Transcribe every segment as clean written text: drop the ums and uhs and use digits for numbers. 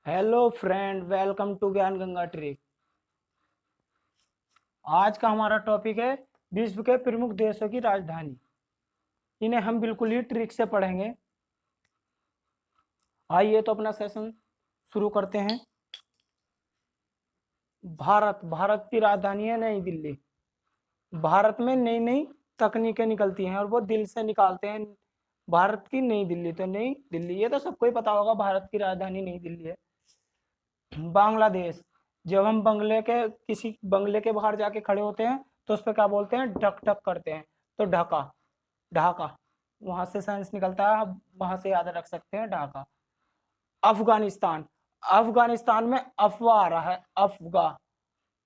Hello friend, welcome to ज्ञान Ganga trick. आज का हमारा टॉपिक है विश्व के प्रमुख देशों की राजधानी। इन्हें हम बिल्कुल ही ट्रिक से पढ़ेंगे। आइए तो अपना सेशन शुरू करते हैं। भारत की राजधानी है नई दिल्ली। भारत में नई नई तकनीकें निकलती हैं और वो दिल से निकालते हैं। भारत की नई दिल्ली, तो नई दिल्ली ये तो सबको ही पता होगा, भारत की राजधानी नई दिल्ली है। बांग्लादेश, जब हम बंगले के किसी बंगले के बाहर जाके खड़े होते हैं तो उस पर क्या बोलते हैं? ढक ढक करते हैं। तो ढाका, ढाका वहां से साइंस निकलता है, आप वहां से याद रख सकते हैं ढाका। अफगानिस्तान, अफगानिस्तान में अफवाह आ रहा है,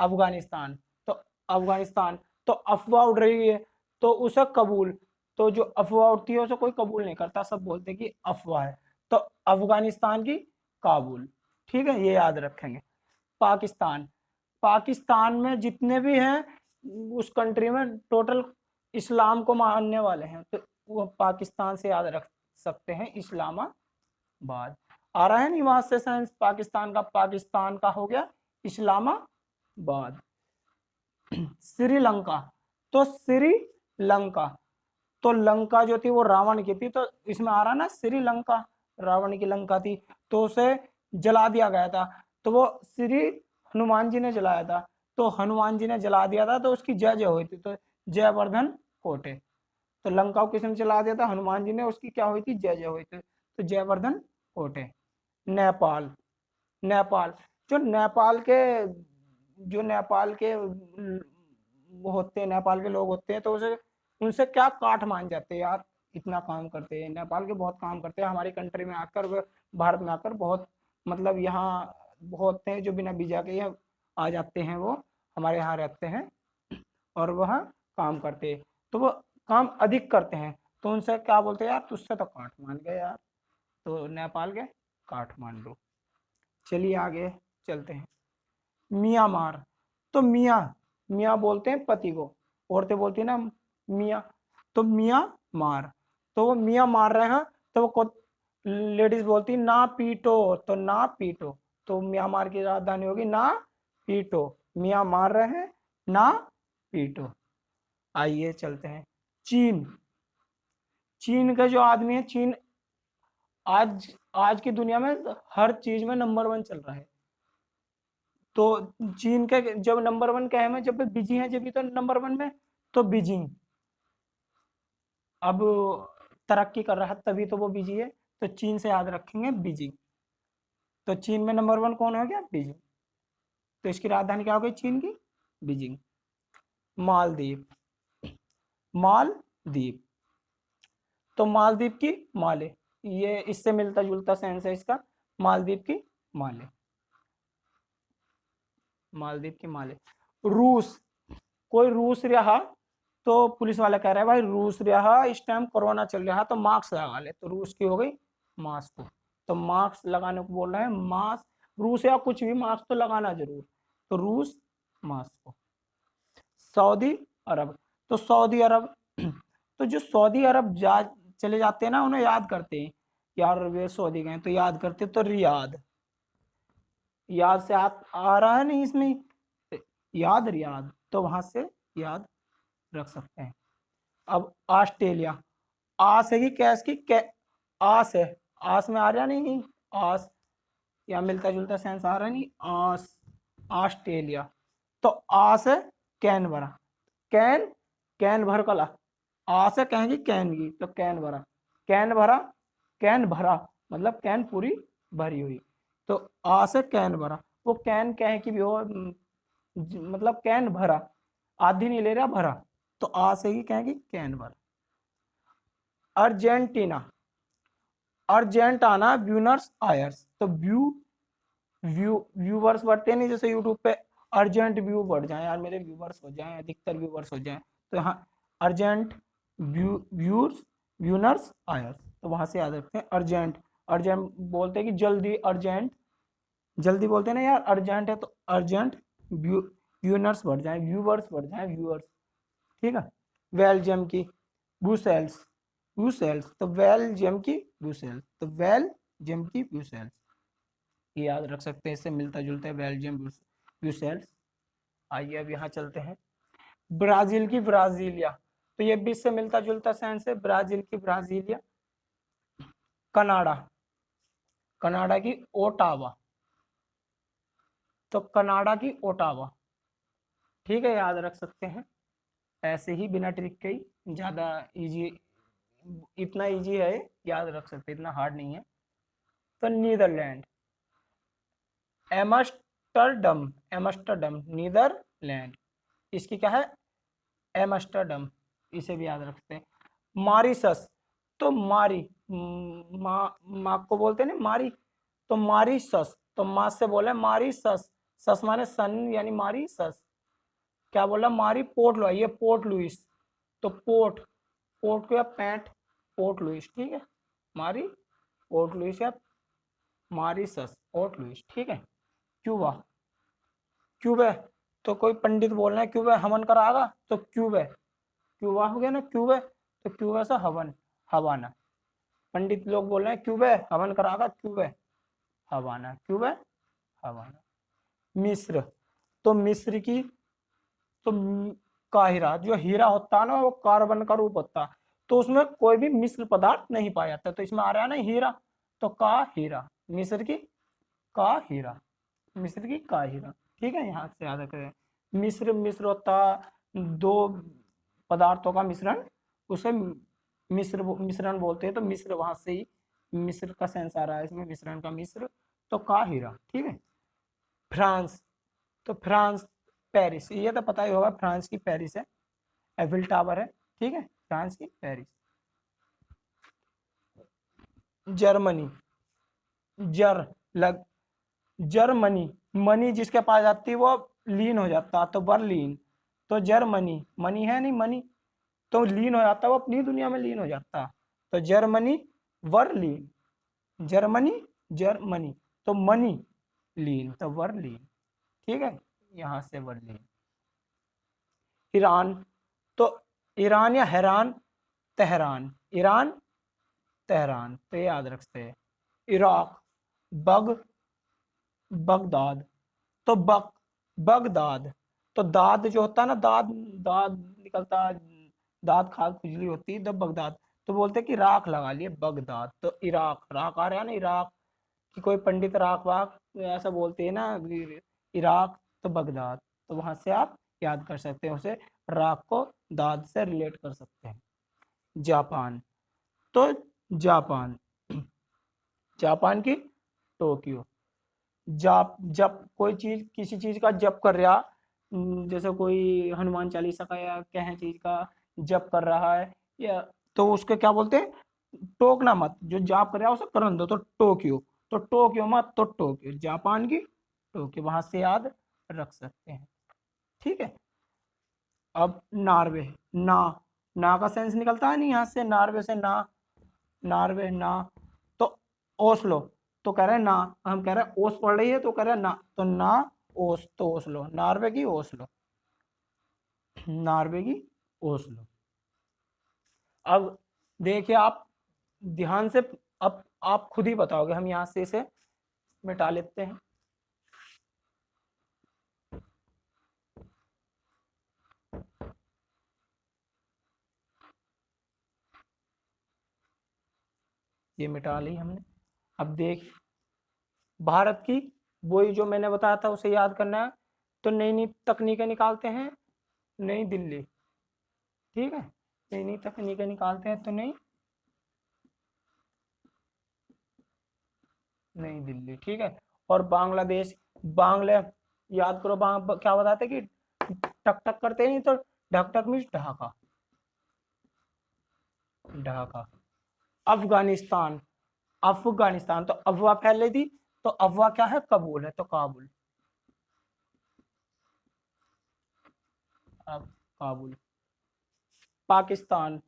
अफगानिस्तान, तो अफगानिस्तान, तो अफवाह उड़ रही है तो उसे कबूल। तो जो अफवाह उड़ती है उसे कोई कबूल नहीं करता, सब बोलते हैं कि अफवाह है। तो अफगानिस्तान की काबुल। ठीक है, ये याद रखेंगे। पाकिस्तान, पाकिस्तान में जितने भी हैं उस कंट्री में टोटल इस्लाम को मानने वाले हैं, तो वो पाकिस्तान से याद रख सकते हैं इस्लामाबाद। आ रहा है नहीं वहां से साइंस पाकिस्तान का हो गया इस्लामाबाद। श्रीलंका, तो श्रीलंका, तो लंका जो थी वो रावण की थी, तो इसमें आ रहा ना श्रीलंका, रावण की लंका थी तो उसे जला दिया गया था। तो वो श्री हनुमान जी ने जलाया था, तो हनुमान जी ने जला दिया था तो उसकी जय जय हुई थी, तो जयवर्धन कोटे। तो लंका को किसने जला दिया था? हनुमान जी ने, उसकी क्या हुई थी? जय जय हुई थी, तो जयवर्धन कोटे। नेपाल, नेपाल, जो नेपाल के जो नेपाल के वो होते हैं, नेपाल के लोग होते हैं, तो उसे उनसे क्या काठ मान जाते हैं यार। इतना काम करते हैं नेपाल के, बहुत काम करते हैं हमारी कंट्री में आकर, भारत में आकर बहुत, मतलब यहाँ बहुत हैं जो बिना वीजा के यहाँ आ जाते हैं, वो हमारे यहाँ रहते हैं और वह काम करते हैं, तो वो काम अधिक करते हैं, तो उनसे क्या बोलते हैं? यार तुझसे तो काठ मान गए यार, तो नेपाल के काठमांडू। चलिए आगे चलते हैं। म्यांमार, तो मियाँ, मियाँ बोलते हैं पति को, औरतें बोलती है ना मियाँ, तो मियाँ मार, तो वो मियाँ मार रहे हैं, तो वो लेडीज बोलती ना पीटो, तो ना पीटो, तो म्यांमार की राजधानी होगी ना पीटो। मियाँ मार रहे हैं, ना पीटो। आइए चलते हैं। चीन, चीन का जो आदमी है, चीन आज आज की दुनिया में हर चीज में नंबर 1 चल रहा है। तो चीन के जब नंबर 1 क्या है, जब बीजिंग है, जब भी तो नंबर 1 में, तो बीजिंग अब तरक्की कर रहा है तभी तो वो बीजिंग है, तो चीन से याद रखेंगे बीजिंग। तो चीन में नंबर 1 कौन हो गया? बीजिंग, तो इसकी राजधानी क्या हो गई चीन की? बीजिंग। मालदीव, मालदीव, तो मालदीव की माले, ये इससे मिलता जुलता सेंस है इसका। मालदीव की माले, मालदीव की माले। रूस, कोई रूस रहा तो पुलिस वाला कह रहा है भाई रूस रहा, इस टाइम कोरोना चल रहा है तो मास्क लगा ले, तो रूस की हो गई मास्क, तो मास्क लगाने को बोल रहे हैं, मास्क, रूस या कुछ भी मास्क तो लगाना जरूर, तो रूस मास्क। सऊदी अरब, तो सऊदी अरब तो जो सऊदी अरब चले जाते हैं ना, उन्हें याद करते हैं, यार वे सऊदी गए तो याद करते, तो रियाद, याद से आ रहा है नहीं इसमें, याद रियाद, तो वहां से याद रख सकते हैं। अब ऑस्ट्रेलिया, आस है कि कैस की आस है, आस में आ रहा नहीं, आस या मिलता जुलता सेंस आ रहा नहीं, आस, ऑस्ट्रेलिया, तो आस है कैन भरा, कैन, कैन भर कला, आस है कहेंगी कैन की, तो कैन भरा, कैन भरा, कैन भरा, मतलब कैन पूरी भरी हुई, तो आस है कैन भरा, वो कैन कहे कि भी हो, मतलब कैन भरा, आधी नहीं ले रहा भरा, तो आ से ही कहेंगे कैन भरा। अर्जेंटीना, अर्जेंटाना व्यूनर्स आयर्स, तो व्यूवर्स बढ़ते नहीं जैसे यूट्यूब पे, अर्जेंट व्यू बढ़ जाए यार, मेरे व्यूवर्स हो जाएं, अधिकतर व्यूवर्स हो जाएं, तो यहाँ अर्जेंट व्यूर्स व्यूनर्स आयर्स, तो वहां से याद रखते हैं अर्जेंट। अर्जेंट बोलते हैं कि जल्दी, अर्जेंट जल्दी बोलते हैं ना यार, अर्जेंट है तो अर्जेंट व्यूनर्स बढ़ जाए, व्यूवर्स बढ़ जाए, व्यूअर्स। ठीक है। बेल्जियम की ब्रुसेल्स, ब्रुसेल्स, तो बेल्जियम की ब्रुसेल्स, तो बेल्जियम की ब्रुसेल्स। ये याद रख सकते हैं, इससे मिलता जुलता है बेल्जियम ब्रुसेल्स। आइए अब यहाँ चलते हैं, ब्राजील की ब्राजीलिया, तो ये भी इससे मिलता जुलता सेंस है, ब्राजील की ब्राजीलिया। कनाडा, कनाडा की ओटावा, तो कनाडा की ओटावा, ठीक है, याद रख सकते हैं ऐसे ही बिना ट्रिक के ही, ज्यादा इजी, इतना इजी है, याद रख सकते हैं, इतना हार्ड नहीं है। तो नीदरलैंड, एमस्टरडम, एमस्टरडम नीदरलैंड, इसकी क्या है, एमस्टरडम, इसे भी याद रखते हैं। मारिसस, तो मारी, माँ को बोलते हैं ना मारी, तो मारिसस, तो माँ से बोले मारिसस, सस माने सन यानी मारिसस, क्या बोला मारी पोर्ट लुई, ये पोर्ट लुइस, तो पोर्ट, पोर्ट को या पैंट, पोर्ट लुइस, ठीक है, मारी पोर्ट लुइस या मारिसस पोर्ट लुइस, ठीक है। क्यूबा, क्यूबे, तो कोई पंडित बोल रहे हैं क्यूबे हवन करागा, तो क्यूबे, क्यूबा हो गया ना क्यूबे, तो क्यूबे से हवन, हवाना, पंडित लोग बोल रहे हैं क्यूबे हवन करागा, क्यूबे हवाना, क्यूबे हवाना। मिस्र, तो मिस्र की, तो काहिरा, जो हीरा होता है ना वो कार्बन का रूप होता है, तो उसमें कोई भी मिश्र पदार्थ नहीं पाया जाता, तो इसमें आ रहा है ना हीरा, तो का हीरा, मिस्र की का हीरा, मिस्र की का हीरा, ठीक है, यहाँ से याद रखें। मिस्र, मिस्र होता दो पदार्थों का मिश्रण, उसे मिश्र मिश्रण बोलते हैं, तो मिस्र वहां से ही मिस्र का सेंस आ रहा है इसमें, मिश्रण का मिस्र, तो का हीरा, ठीक है। फ्रांस, तो फ्रांस, पेरिस, ये तो पता ही होगा, फ्रांस की पेरिस है, एफिल टावर है, ठीक है, फ्रांस की पेरिस। जर्मनी, जर लग, जर्मनी, मनी जिसके पास जाती है वो लीन हो जाता, तो बर्लिन, तो जर्मनी, मनी है नहीं मनी, तो लीन हो जाता, वो अपनी दुनिया में लीन हो जाता, तो जर्मनी वर्लिन, जर्मनी जर्मनी, तो मनी लीन, तो वर्लिन, ठीक है, यहाँ से वर्लिन। ईरान, तो ईरान या हैरान, तेहरान, ईरान तेहरान, तो याद रखते हैं। इराक, बग, बगदाद, तो बगदाद, तो दाद जो होता है ना, दाद, दाद निकलता है, दाद खाद खुजली होती है, तो बगदाद, तो बोलते हैं कि राख लगा लिए बगदाद, तो इराक, राख आ रहा है ना इराक, कि कोई पंडित राख वाख ऐसा बोलते हैं ना, इराक, तो बगदाद, तो वहां से आप याद कर सकते हैं उसे, राख को दाद से रिलेट कर सकते हैं। जापान, तो जापान, जापान की टोक्यो, जाप, जब कोई चीज किसी चीज का जप कर रहा, जैसे कोई हनुमान चालीसा का या कहीं चीज का जप कर रहा है, या तो उसको क्या बोलते हैं, टोकना मत, जो जाप कर रहा है उसे करन दो, तो टोक्यो, तो टोक्यो मत, तो टोक्यो, जापान की टोक्यो, वहां से याद रख सकते हैं, ठीक है। अब नॉर्वे, ना, ना का सेंस निकलता है नहीं यहाँ से, नॉर्वे से ना, नॉर्वे ना, तो ओस्लो, तो कह रहे हैं ना, हम कह रहे हैं ओस पड़ रही है, तो कह रहे हैं ना, तो ना ओस, तो ओस्लो, नॉर्वे की ओस्लो, नॉर्वे की ओस्लो। अब देखिए आप ध्यान से, अब आप खुद ही बताओगे, हम यहाँ से इसे मिटा लेते हैं। ये मिटा ली हमने। अब देख, भारत की वही जो मैंने बताया था उसे याद करना है, तो नई नई तकनीकें निकालते हैं, नई दिल्ली, ठीक है, नई नई तकनीकें निकालते हैं, तो नई नई दिल्ली, ठीक है। और बांग्लादेश, बांग्ला, याद करो, क्या बताते कि टक टक करते नहीं, तो ढक ढक मीन्स ढाका, ढाका। अफगानिस्तान, अफगानिस्तान, तो अफवाह फैल रही थी, तो अफवाह क्या है, कबूल है, तो काबुल, अब काबुल। पाकिस्तान,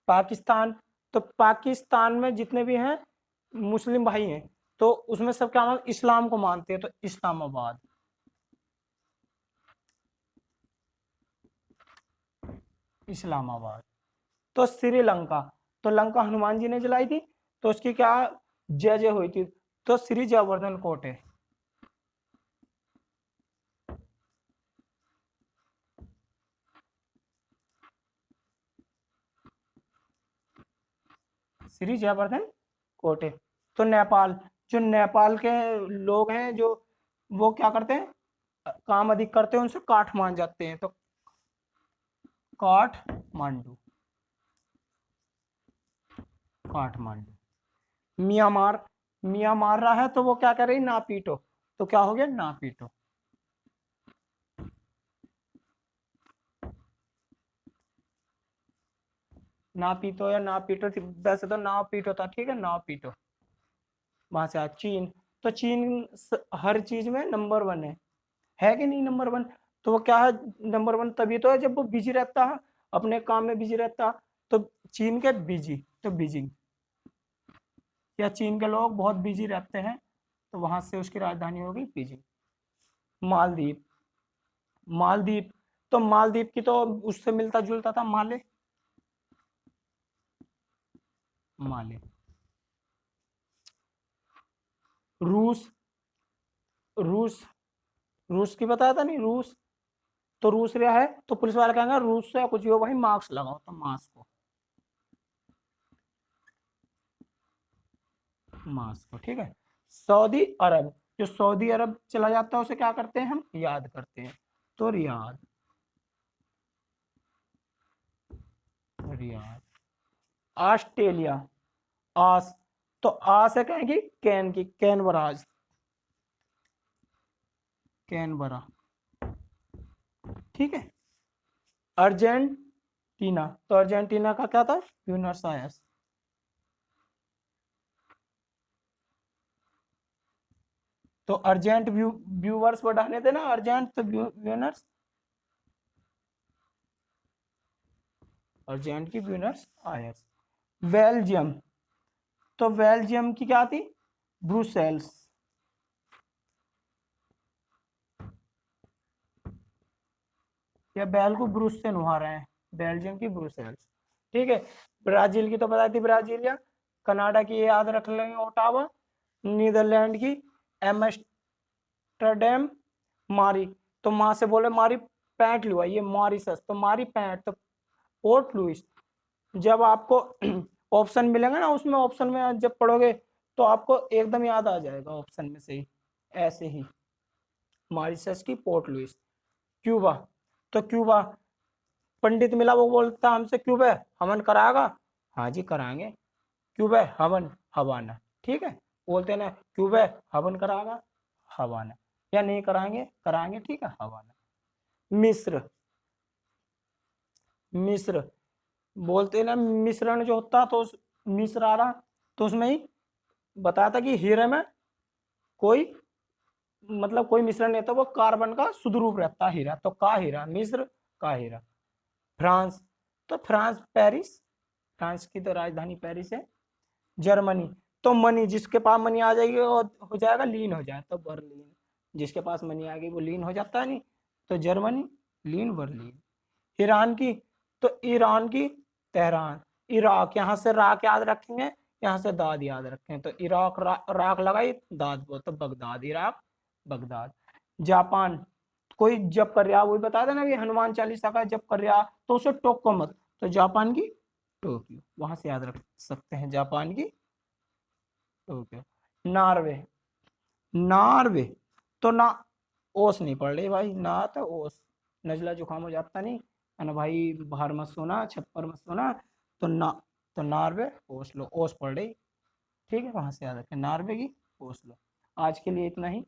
पाकिस्तान, तो पाकिस्तान में जितने भी हैं मुस्लिम भाई हैं, तो उसमें सब क्या मानते, इस्लाम को मानते हैं, तो इस्लामाबाद, इस्लामाबाद। तो श्रीलंका, तो लंका हनुमान जी ने जलाई थी, तो उसकी क्या जय जय हुई थी, तो श्री जयवर्धन कोट है। श्री जयवर्धन कोट है। तो नेपाल, जो नेपाल के लोग हैं जो वो क्या करते हैं, काम अधिक करते हैं, उनसे काठ मान जाते हैं, तो काठमांडू, काठमांडू। म्यांमार, म्यांमार रहा है तो वो क्या कर रही, नापीटो, तो क्या हो गया, नापीटो। नापीतो या नापीटो, वैसे तो नापीटो था, ठीक है, नापीटो। वहां से आज चीन, तो चीन हर चीज में नंबर 1 है कि नहीं नंबर 1। तो वो क्या है नंबर 1, तभी तो है जब वो बिजी रहता है, अपने काम में बिजी रहता है। तो चीन के बिजी, तो बीजिंग, या चीन के लोग बहुत बिजी रहते हैं, तो वहां से उसकी राजधानी होगी बीजिंग। मालदीव, मालदीव, तो मालदीव की तो उससे मिलता जुलता था, माले, माले। रूस, रूस, रूस की बताया था नहीं, रूस, तो रूस रहा है, तो पुलिस वाले कहेंगे रूस से कुछ भी हो भाई मार्क्स लगाओ, तो मार्क्स को, मार्क्स को, ठीक है। सऊदी अरब, जो सऊदी अरब चला जाता है उसे क्या करते हैं हम, याद करते हैं, तो रियाद, रियाद। ऑस्ट्रेलिया, आस, तो आ से कहेंगे कैन की, कैनबराज, कैनबरा, ठीक है। अर्जेंटीना, तो अर्जेंटीना का क्या था, ब्यूनस आयर्स। तो अर्जेंट व्यूवर्स बढ़ाने थे ना, अर्जेंट तो व्यूनर्स, अर्जेंट की ब्यूनस आयर्स। बेल्जियम, तो बेल्जियम की क्या थी, ब्रुसेल्स, या बेल को ब्रूस से नुहा रहे हैं, बेल्जियम की ब्रुसेल्स, ठीक है। ब्राजील की तो बताई थी, ब्राजीलिया। कनाडा की ये याद रख लेंगे, ओटावा। नीदरलैंड की एम्स्टर्डम, मारी, तो माँ से बोले मारी पैंट लुआ, ये मॉरिसस, तो मारी पैंट, तो पोर्ट लुइस। जब आपको ऑप्शन मिलेंगे ना, उसमें ऑप्शन में जब पढ़ोगे तो आपको एकदम याद आ जाएगा ऑप्शन में से ही, ऐसे ही, मॉरिशस की पोर्ट लुइस। क्यूबा, तो क्यूबा, पंडित मिला वो बोलता हमसे क्यूबा हवन कराएगा, हाँ जी कराएंगे, क्यूबा हवन, हवाना, ठीक है। बोलते ना क्यूबा हवन कराएगा, हवाना, या नहीं कराएंगे, कराएंगे, ठीक है, हवाना। मिस्र, मिस्र, बोलते ना मिश्रण जो होता, तो मिस्र आ रहा, तो उसमें ही बताया था कि हीरे में कोई मतलब कोई मिश्रण नहीं था, वो कार्बन का शुद्ध रूप रहता है हीरा, तो का हीरा, मिस्र का हीरा। फ्रांस, तो फ्रांस पेरिस, फ्रांस की तो राजधानी पेरिस है। जर्मनी, तो मनी, जिसके पास मनी आ जाएगी वो हो जाएगा लीन, हो जाए तो बर्लिन, जिसके पास मनी आ गई वो लीन हो जाता है नहीं, तो जर्मनी, लीन बर्लिन। ईरान की, तो ईरान की तेहरान। इराक, यहाँ से राक याद रखेंगे, यहाँ से दाद याद रखें, तो इराक राक लगाई, दाद वो, तो बगदाद, इराक बगदाद। जापान, कोई जब कर रहा, वही बता देना कि हनुमान चालीसा का जब कर रहा, तो उसे टोको मत, तो जापान की टोक्यो, वहां से याद रख सकते हैं, जापान की टोक्यो। नॉर्वे, नॉर्वे, तो ना ओस नहीं पड़ रही भाई, ना तो ओस, नजला जुकाम हो जाता नहीं है ना भाई, बाहर मत सोना, छप्पर मत सोना, तो ना, तो नॉर्वे ओस्लो, ओस पड़ रही, ठीक है, वहां से याद रखें, नॉर्वे की ओस्लो। आज के लिए इतना ही।